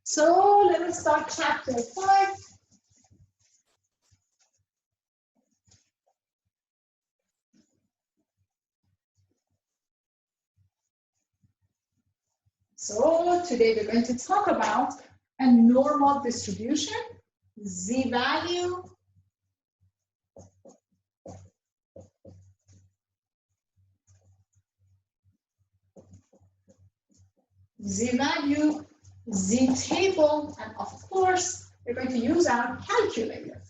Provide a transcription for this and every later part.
So let us start chapter 5. So today we're going to talk about a normal distribution, z-value, z-value, z-table, and of course, we're going to use our calculator.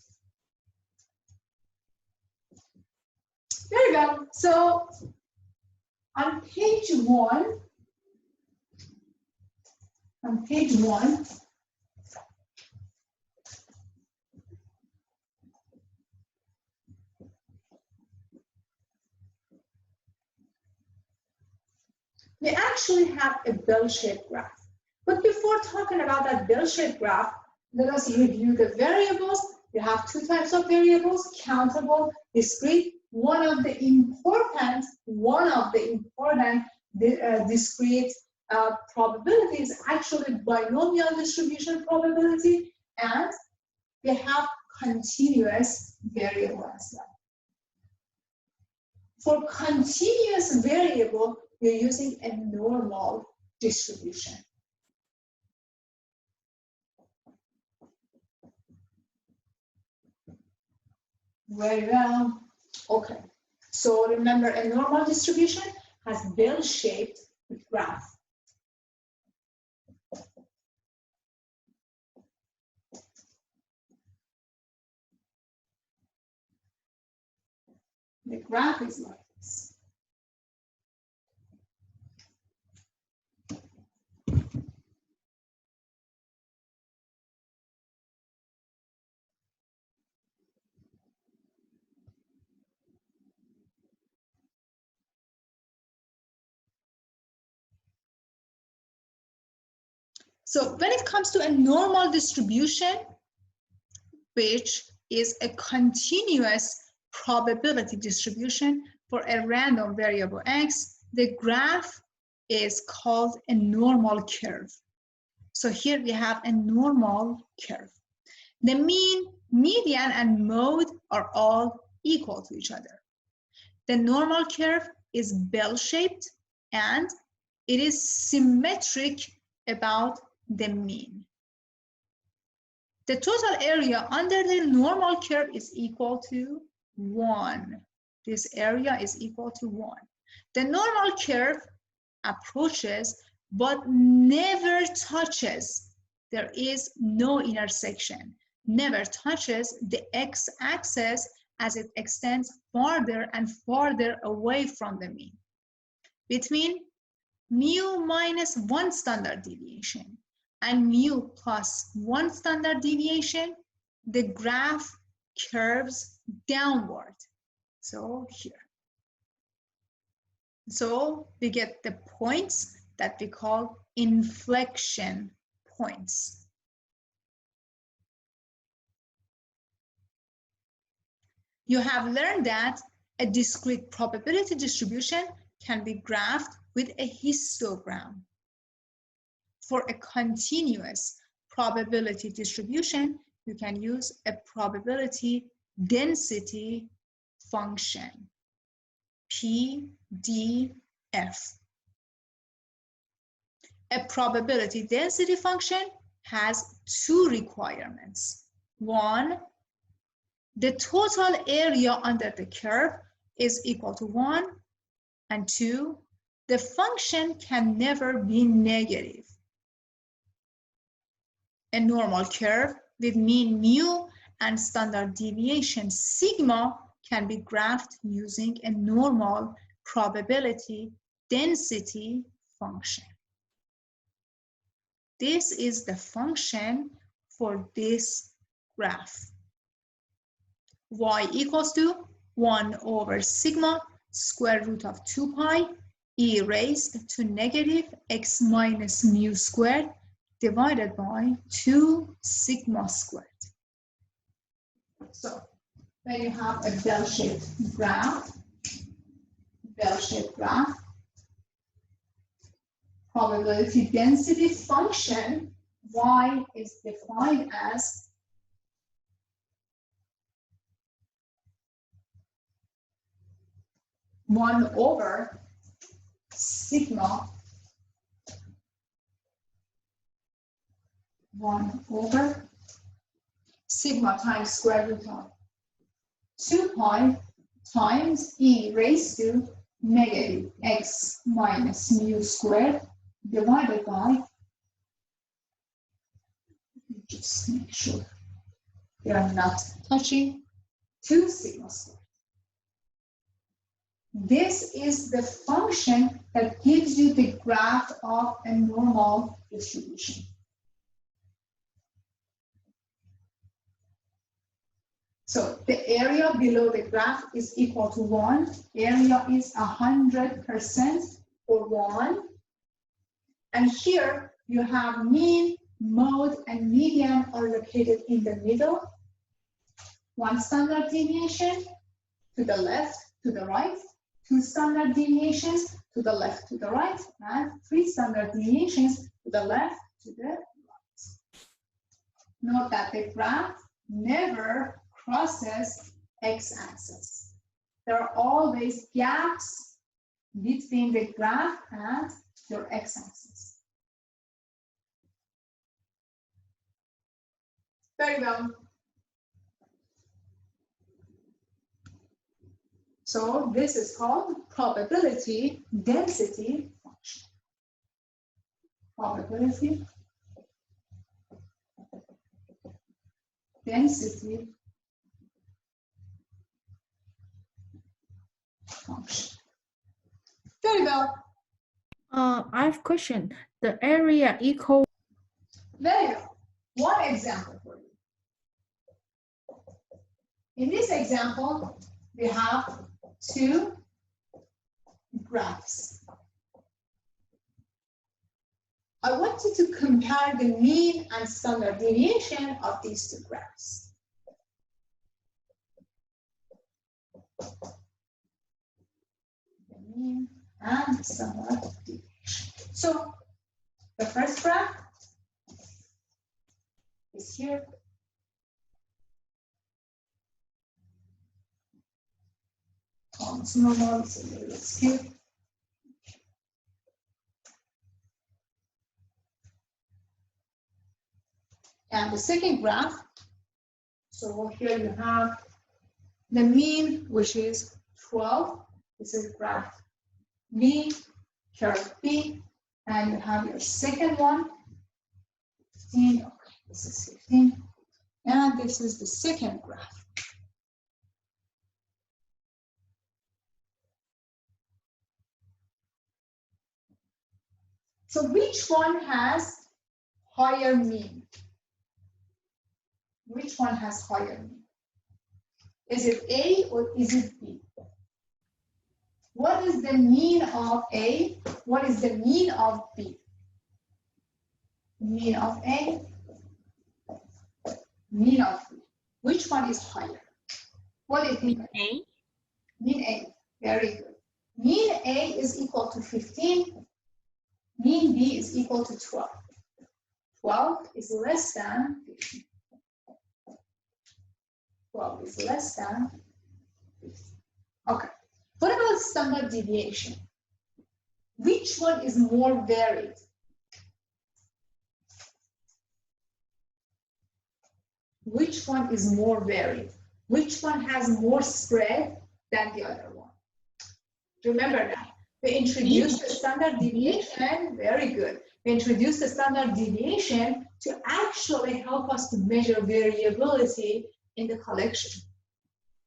There we go. So on page one, we actually have a bell-shaped graph. But before talking about that bell-shaped graph, let us review the variables. You have two types of variables, countable, discrete. One of the important discrete probability is actually binomial distribution probability, and we have continuous variable as well. For continuous variable, we're using a normal distribution. Very well. Okay. So remember, a normal distribution has bell-shaped graph. The graph is like this. So when it comes to a normal distribution, which is a continuous probability distribution for a random variable x, the graph is called a normal curve. So here we have a normal curve. The mean, median, and mode are all equal to each other. The normal curve is bell-shaped and it is symmetric about the mean. The total area under the normal curve is equal to 1. This area is equal to 1. The normal curve approaches but never touches. There is no intersection. Never touches the x-axis as it extends farther and farther away from the mean. Between mu minus 1 standard deviation and mu plus 1 standard deviation, the graph curves downward. So here. So we get the points that we call inflection points. You have learned that a discrete probability distribution can be graphed with a histogram. For a continuous probability distribution, you can use a probability density function, PDF. A probability density function has two requirements. One, the total area under the curve is equal to 1, and 2, the function can never be negative. A normal curve with mean mu and standard deviation sigma can be graphed using a normal probability density function. This is the function for this graph. Y equals to 1 over sigma square root of 2 pi e raised to negative x minus mu squared divided by 2 sigma squared. So when you have a bell-shaped graph, probability density function Y is defined as one over sigma 1 over sigma times square root of 2 pi times e raised to negative x minus mu squared divided by, just make sure they are not touching, 2 sigma squared. This is the function that gives you the graph of a normal distribution. So the area below the graph is equal to 1. Area is 100% for 1. And here you have mean, mode, and median are located in the middle. 1 standard deviation to the left, to the right. 2 standard deviations to the left, to the right. And 3 standard deviations to the left, to the right. Note that the graph never crosses x-axis. There are always gaps between the graph and your x-axis. Very well. So this is called probability density function. Probability density function. Very well. I have a question. The area equal. Very well. One example for you. In this example, we have 2 graphs. I want you to compare the mean and standard deviation of these 2 graphs. The mean and standard deviation. So the first graph is here. It's normal, it's a little skewed. And the second graph, so here you have the mean, which is 12. This is graph B, curve B, and you have your second one, 15. Okay, this is 15. And this is the second graph. So which one has higher mean? Which one has higher mean? Is it A or is it B? What is the mean of A? What is the mean of B? Mean of A, mean of B. Which one is higher? What do you think? A. Mean A, very good. Mean A is equal to 15. Mean B is equal to 12. 12 is less than 15. 12 is less than 15. Okay. What about standard deviation? Which one is more varied? Which one is more varied? Which one has more spread than the other one? Remember that. We introduced the standard deviation, very good. We introduced the standard deviation to actually help us to measure variability in the collection.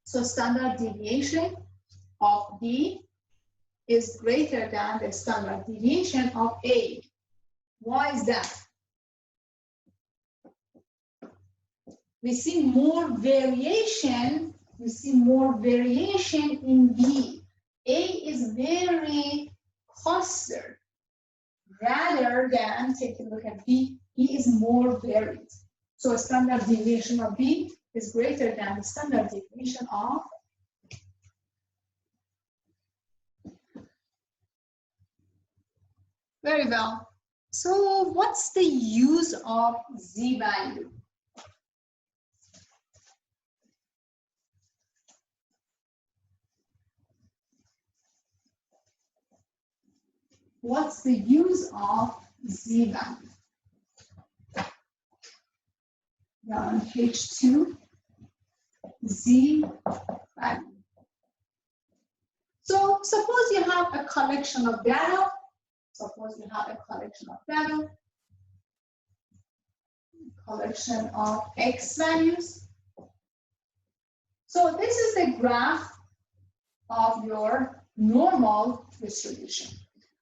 So standard deviation of B is greater than the standard deviation of A. Why is that? We see more variation. We see more variation in B. A is very clustered rather than taking a look at B. B is more varied. So a standard deviation of B is greater than the standard deviation of very well. So what's the use of z-value? What's the use of z-value? Now on page 2, z-value. So suppose you have a collection of data. Suppose you have a collection of data, collection of x values. So this is the graph of your normal distribution.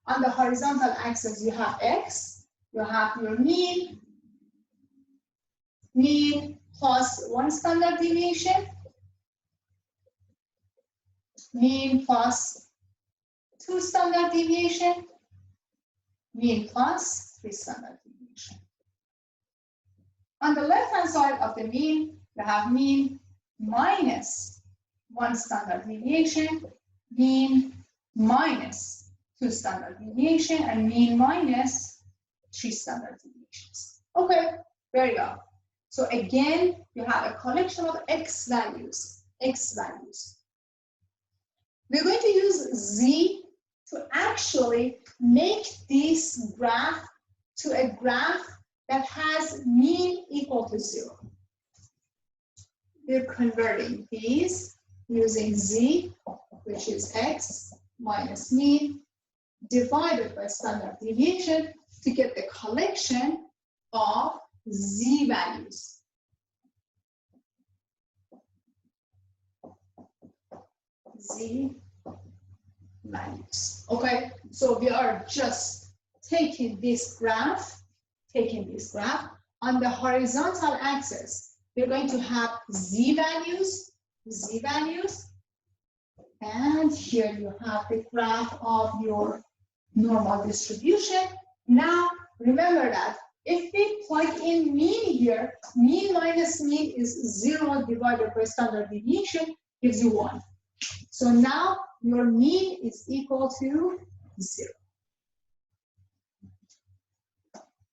On the horizontal axis, you have x, you have your mean plus 1 standard deviation, mean plus 2 standard deviation, mean plus 3 standard deviation. On the left-hand side of the mean, you have mean minus 1 standard deviation, mean minus 2 standard deviation, and mean minus 3 standard deviations. Okay, very good. So again, you have a collection of x values. We're going to use z to actually make this graph to a graph that has mean equal to 0. We're converting these using z, which is x minus mean, divided by standard deviation to get the collection of z values. Z values. Okay, so we are just taking this graph, on the horizontal axis. We're going to have z values, and here you have the graph of your normal distribution. Now, remember that if we plug in mean here, mean minus mean is 0 divided by standard deviation gives you 1. So now your mean is equal to 0.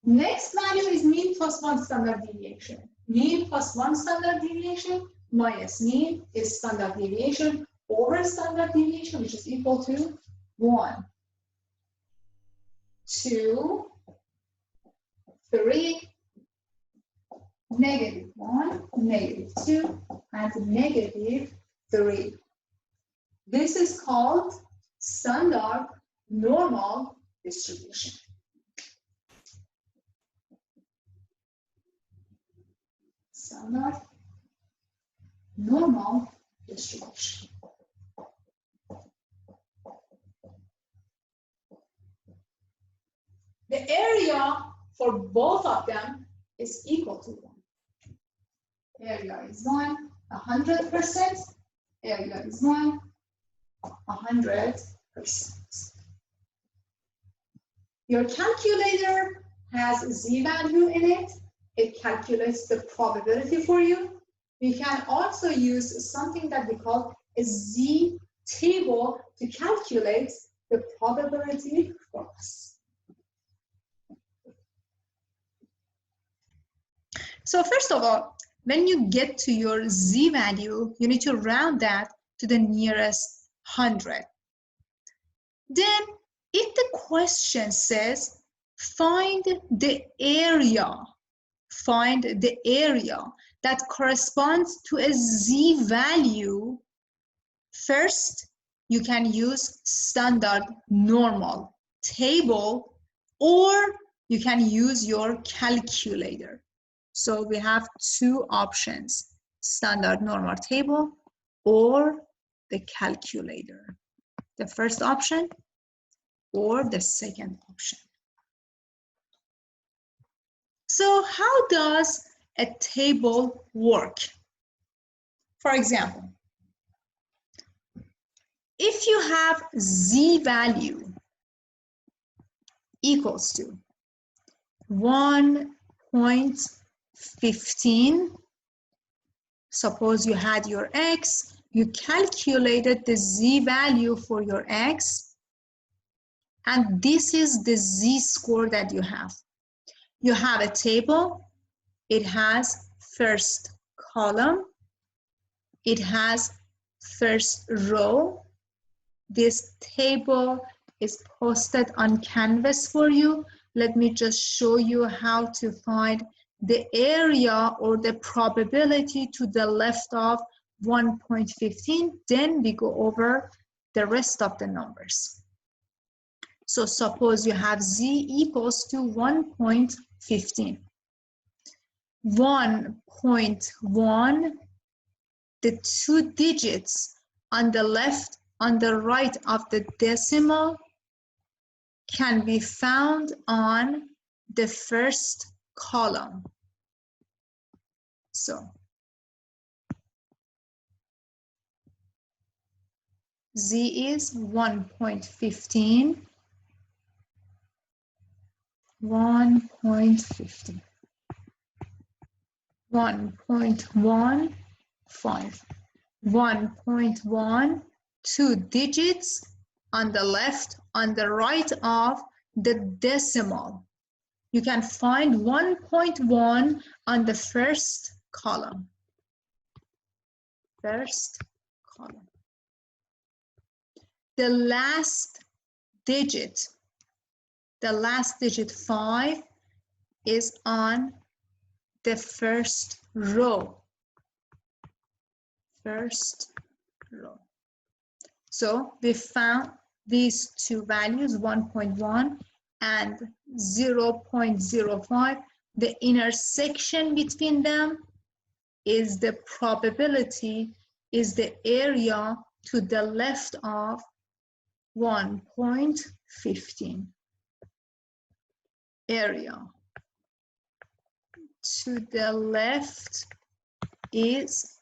Next value is mean plus 1 standard deviation. Mean plus 1 standard deviation minus mean is standard deviation over standard deviation, which is equal to 1, 2, 3, -1, -2, and -3. This is called standard normal distribution. Standard normal distribution. The area for both of them is equal to 1. Area is 1, 100%. Area is 1, 100%. Your calculator has z-value in it. It calculates the probability for you. We can also use something that we call a z-table to calculate the probability for us. So first of all, when you get to your z-value, you need to round that to the nearest 100. Then, if the question says, find the area that corresponds to a z-value, first, you can use standard normal table, or you can use your calculator. So we have two options, standard normal table or the calculator. The first option or the second option. So how does a table work? For example, if you have z-value equals to 1.15, suppose you had your x, you calculated the z-value for your x, And this is the z-score that you have. You have a table. It has first column. It has first row. This table is posted on Canvas for you. Let me just show you how to find the area or the probability to the left of 1.15. Then we go over the rest of the numbers. So suppose you have z equals to 1.15. 1.1, the two digits on the left, on the right of the decimal can be found on the first column. So z is 1.15, 1.15, 1.15, 1.1, two digits on the left, on the right of the decimal. You can find 1.1 on the first column. First column. The last digit 5 is on the first row. First row. So we found these two values, 1.1 and 0.05. The intersection between them is the probability, is the area to the left of 1.15. Area to the left is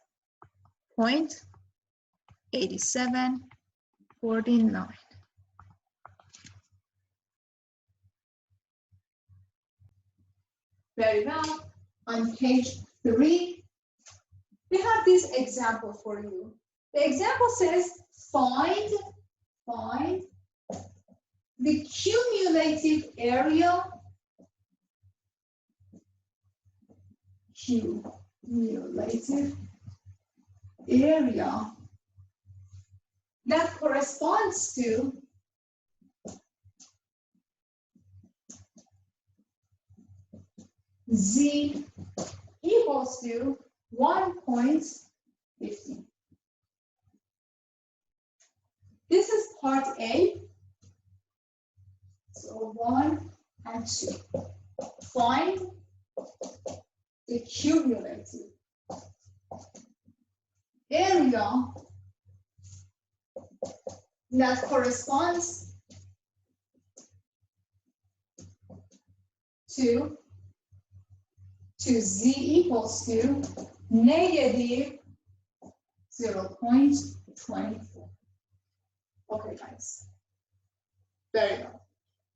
0.8749. Very well. On page 3, we have this example for you. The example says find the cumulative area that corresponds to z equals to 1.15. This is part A. So 1 and 2. Find the cumulative area that corresponds to z equals to negative 0.24. Okay, guys. Very well.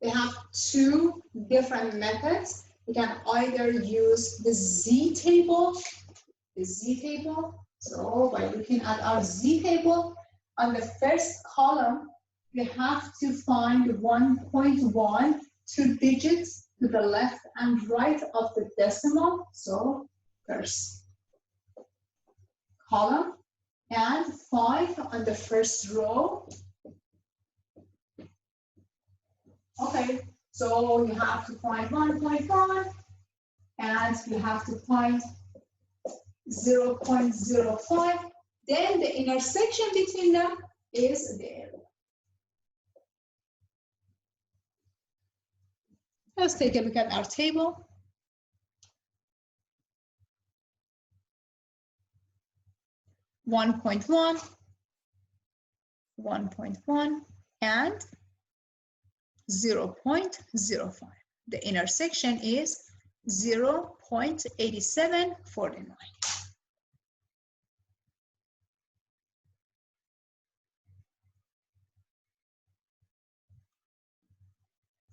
We have two different methods. We can either use the z table. So by looking at our z table, on the first column, we have to find 1.1, two digits to the left and right of the decimal. So first column, and 5 on the first row. Okay, so you have to find 1.1 and you have to find 0.05. Then the intersection between them is the area. Let's take a look at our table. One point one, and 0.05. The intersection is 0.8749.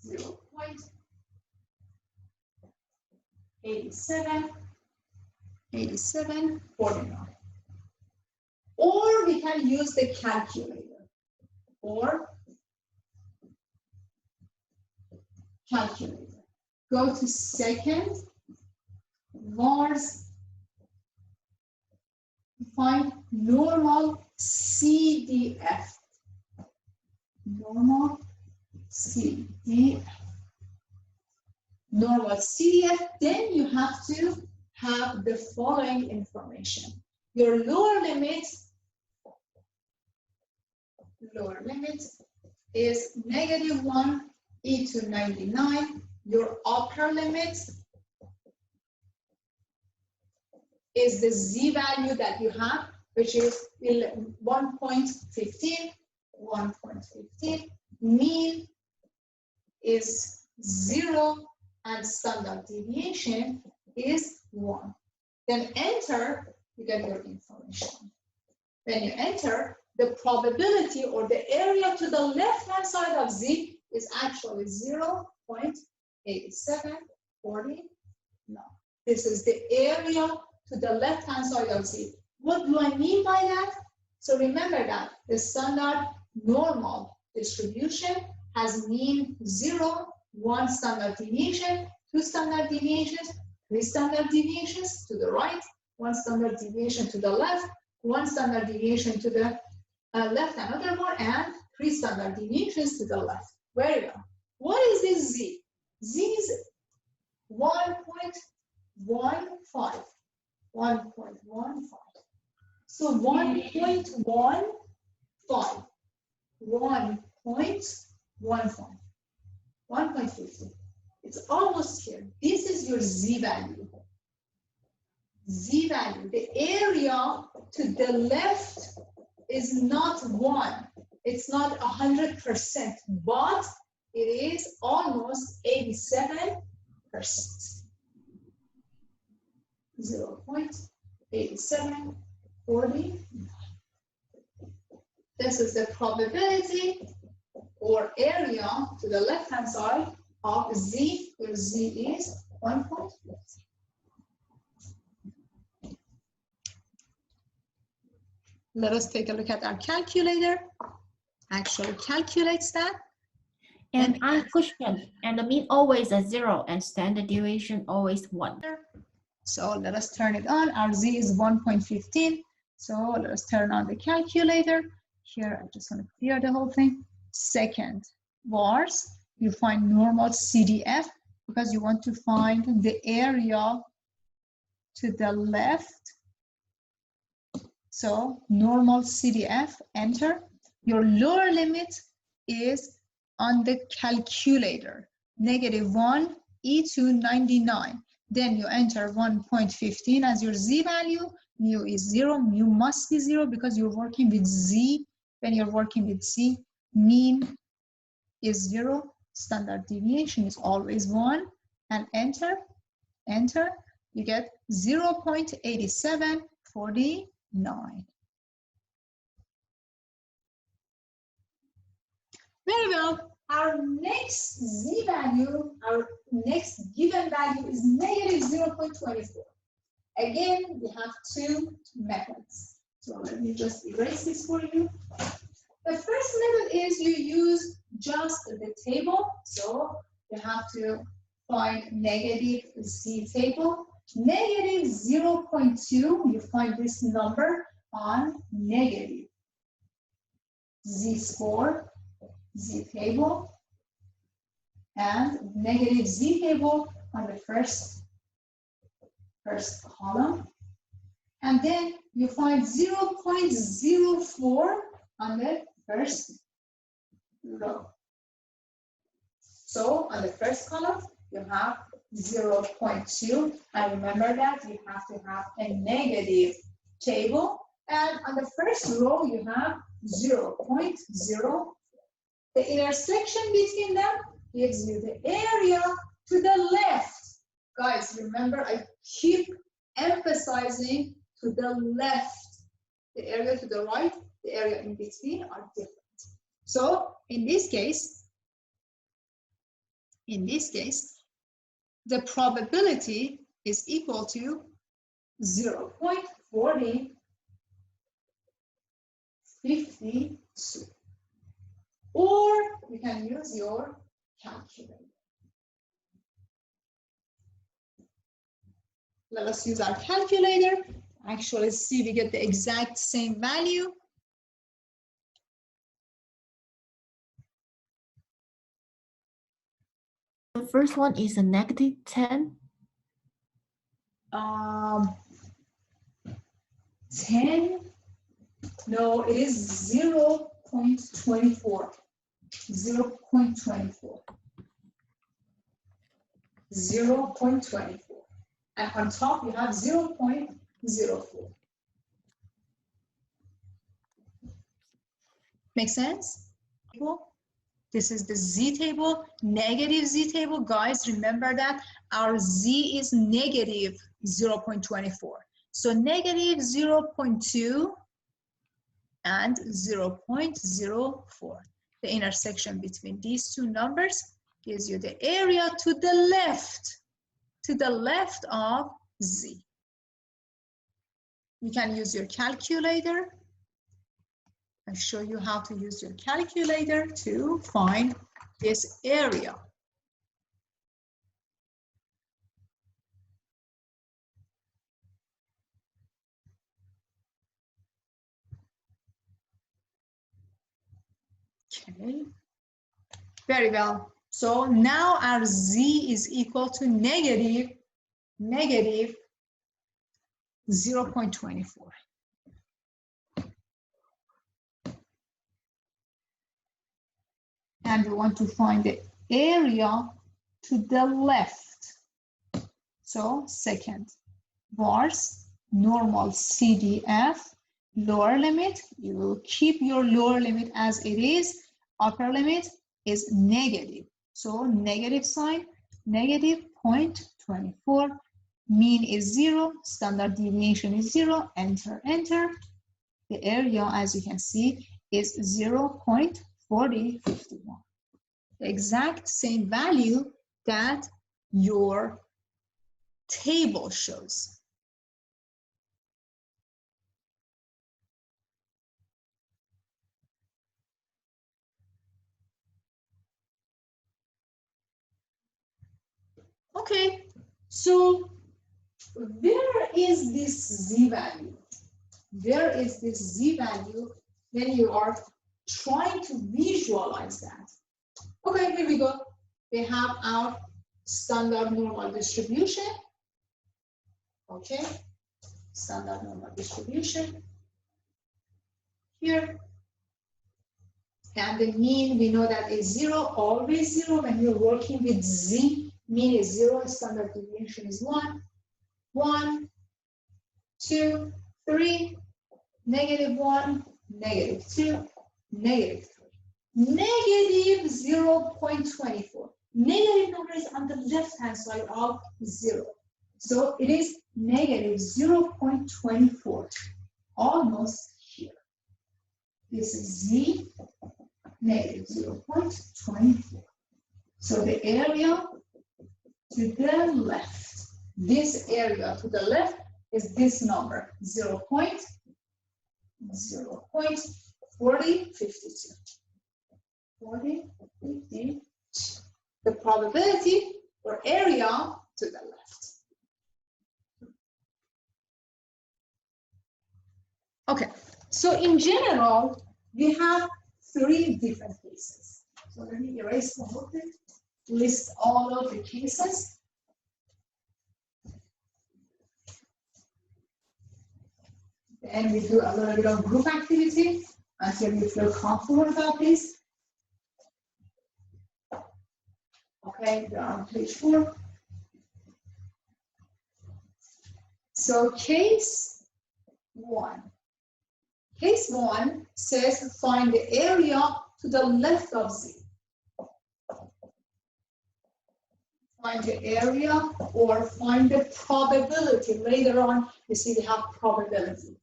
Zero point 8749. Or we can use the calculator. Or calculator. Go to second, vars, find normal CDF. Normal CDF. Normal CDF, then you have to have the following information. Your lower limit is -1 e to 99. Your upper limit is the z value that you have, which is 1.15. 1.15. Mean is 0 and standard deviation is 1. Then enter, you get your information. When you enter, the probability or the area to the left-hand side of z is actually 0.8749. This is the area to the left-hand side of z. What do I mean by that? So remember that the standard normal distribution has mean 0, 1 standard deviation, 2 standard deviations, 3 standard deviations to the right, 1 standard deviation to the left, 1 standard deviation to the left, another one, and 3 standard deviations to the left. Very well. What is this z? Z is 1.15. 1.15. So 1.15. 1.15. 1.50. It's almost here. This is your z value. Z value. The area to the left is not 1. It's not 100%, but it is almost 87%. 0.8749. This is the probability or area to the left-hand side of z, where z is 1.50. Let us take a look at our calculator. Actually calculates that. And I have a question. And the mean always a 0 and standard deviation always 1. So let us turn it on. Our z is 1.15. So let us turn on the calculator. Here, I just want to clear the whole thing. Second, vars, you find normal CDF because you want to find the area to the left. So normal CDF, enter. Your lower limit is on the calculator, -1 e to 99. Then you enter 1.15 as your z value. Mu is 0. Mu must be 0 because you're working with z. When you're working with z, mean is 0. Standard deviation is always 1. And enter. Enter. You get 0.8749. Very well. Our next z value, our next given value is -0.24. Again, we have 2 methods. So let me just erase this for you. The first method is you use just the table. So you have to find negative z table. -0.2, you find this number on negative z score. Z table and negative z table on the first column, and then you find 0.04 on the first row. So on the first column you have 0.2, and remember that you have to have a negative table, and on the first row you have 0.0. The intersection between them gives you the area to the left. Guys, remember, I keep emphasizing to the left. The area to the right, the area in between are different. So in this case, the probability is equal to 0.4052. Or you can use your calculator. Let us use our calculator. Actually, see, we get the exact same value. The first one is a negative 10. 10. No, it is 0.24. 0.24. 0.24. And on top, you have 0.04. Make sense? This is the Z table, negative Z table. Guys, remember that our Z is negative 0.24. So negative 0.2 and 0.04. The intersection between these two numbers gives you the area to the left of Z. You can use your calculator. I'll show you how to use your calculator to find this area. Okay, very well. So now our Z is equal to negative 0.24. And we want to find the area to the left. So second, bars, normal CDF, lower limit, you will keep your lower limit as it is. Upper limit is negative. So negative sign, negative 0.24. Mean is 0, standard deviation is 0, enter, enter. The area, as you can see, is 0.4051. The exact same value that your table shows. Okay, so where is this Z value? Where is this Z value when you are trying to visualize that? Okay, here we go. We have our standard normal distribution. Okay, standard normal distribution here. And the mean, we know that is 0, always 0. When you're working with Z, mean is 0, standard deviation is 1. 1, 2, 3, negative 1, negative 2, negative 3. Negative 0.24. Negative number is on the left-hand side of 0. So it is negative 0.24, almost here. This is Z, negative 0.24. So the area to the left, this area to the left is this number, 0.4052. 4052. The probability or area to the left. Okay, so in general, we have 3 different cases. So let me erase the whole thing, list all of the cases. Then we do a little bit of group activity until you feel comfortable about this. Okay, we're on page 4. So case 1. Case 1 says find the area to the left of Z. Find the area or find the probability. Later on, you see we have probability.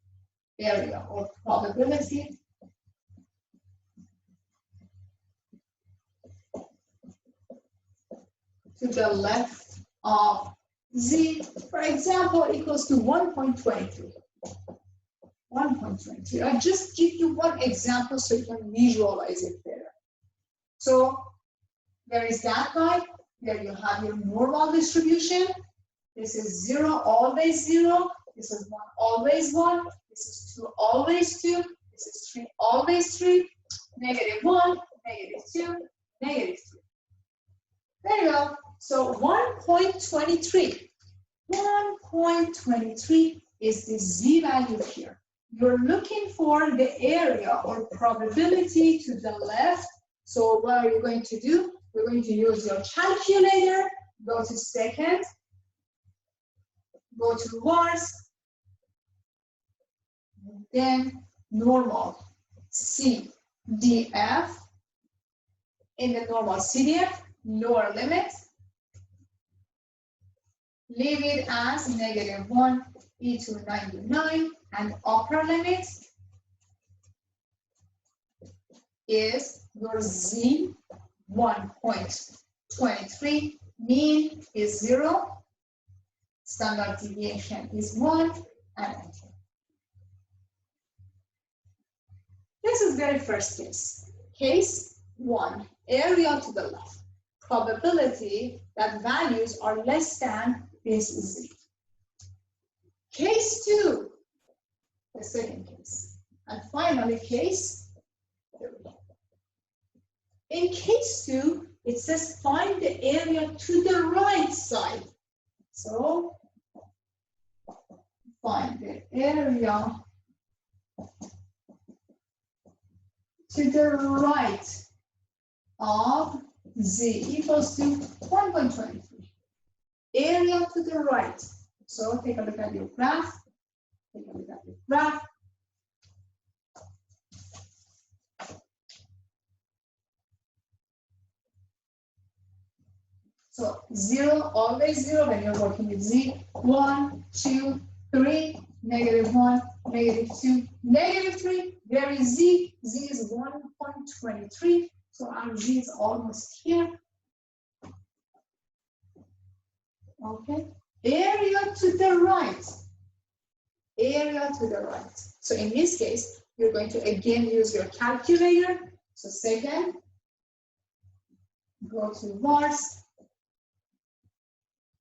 Area or probability to the left of Z, for example, equals to 1.23. 1.23. I just give you one example so you can visualize it better. So there is that guy. There you have your normal distribution. This is 0, always 0. This is 1, always 1. This is 2, always 2. This is 3, always 3. Negative 1, negative 2, negative 3. There you go. So 1.23. 1.23 is the z value here. You're looking for the area or probability to the left. So what are you going to do? We're going to use your calculator. Go to second. Go to vars. Then normal CDF. In the normal CDF, lower limit. Leave it as negative 1 e to 99, and upper limit is your z 1.23, mean is 0, standard deviation is 1, and enter. This is very first case. Case 1, area to the left. Probability that values are less than this z. Case 2, the second case. And finally, case 3. In case 2, it says find the area to the right side. So, find the area to the right of z equals to 1.23. Area to the right. So take a look at your graph. Take a look at your graph. So 0, always 0 when you're working with z. 1, 2, 3, negative 1, negative 2, negative 3. Where is z? Z is 1.23. So our z is almost here. Okay. Area to the right. Area to the right. So in this case, you're going to again use your calculator. So second, go to vars,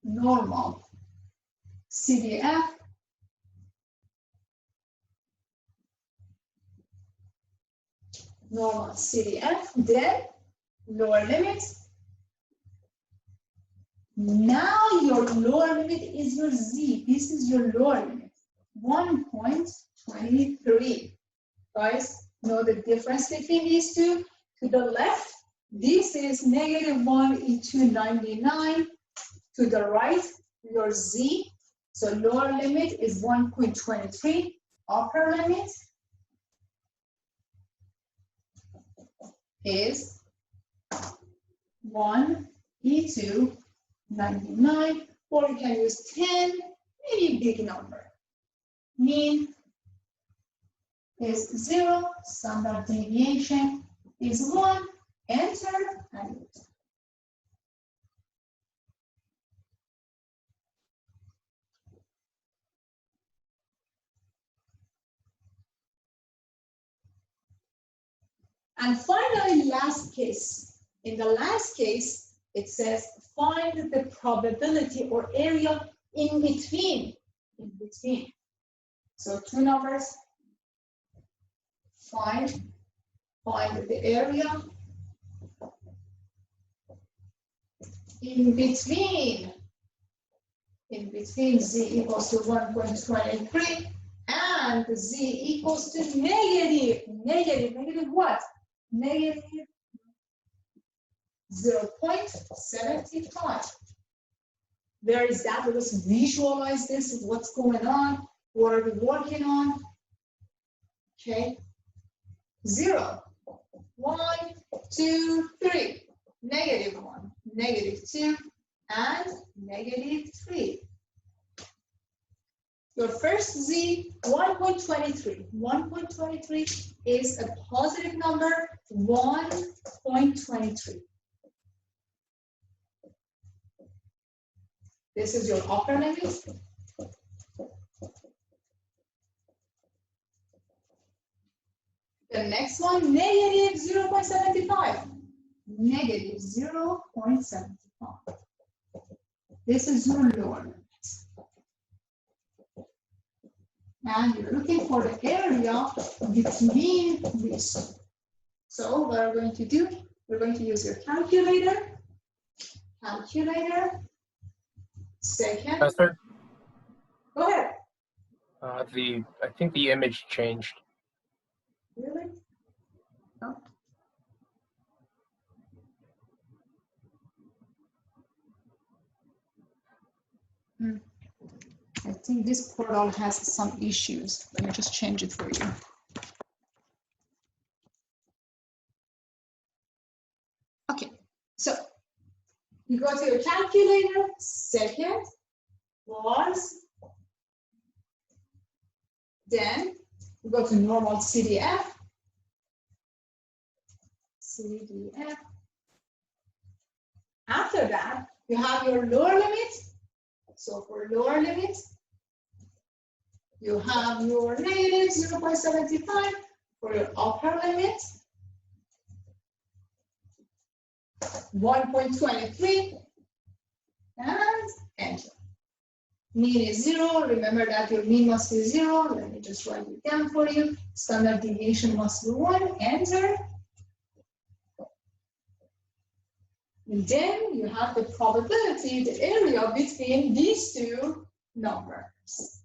normal CDF, normal CDF, then lower limit. Now your lower limit is your z. This is your lower limit, 1.23. Guys, know the difference between these two? To the left, this is negative 1 e to 99. To the right, your z. So lower limit is 1.23. Upper limit is 1 e to 99, or you can use 10, any big number. Mean is 0, standard deviation is 1, enter, and enter. And finally, last case. In the last case, it says find the probability or area in between. In between. So two numbers. Find the area in between. In between z equals to 1.23 and z equals to negative what? Negative 0.75. Where is that? Let us visualize this. What's going on? What are we working on? Okay. 0, 1, 2, 3. Negative 1, negative 2, and negative 3. Your first z, 1.23. 1.23 is a positive number, 1.23. This is your upper limit. The next one, negative 0.75. Negative 0.75. This is your lower limit. And you're looking for the area between these two. So what we're going to do, we're going to use your calculator. Second. Professor, Go ahead. I think the image changed. Really? No. I think this portal has some issues. Let me just change it for you. Okay, so you go to your calculator, second was, then you go to normal CDF. After that, you have your lower limit. So for lower limit, you have your negative 0.75. For your upper limit, 1.23, and enter. Mean is 0. Remember that your mean must be 0. Let me just write it down for you. Standard deviation must be 1. Enter. And then you have the probability, the area between these two numbers.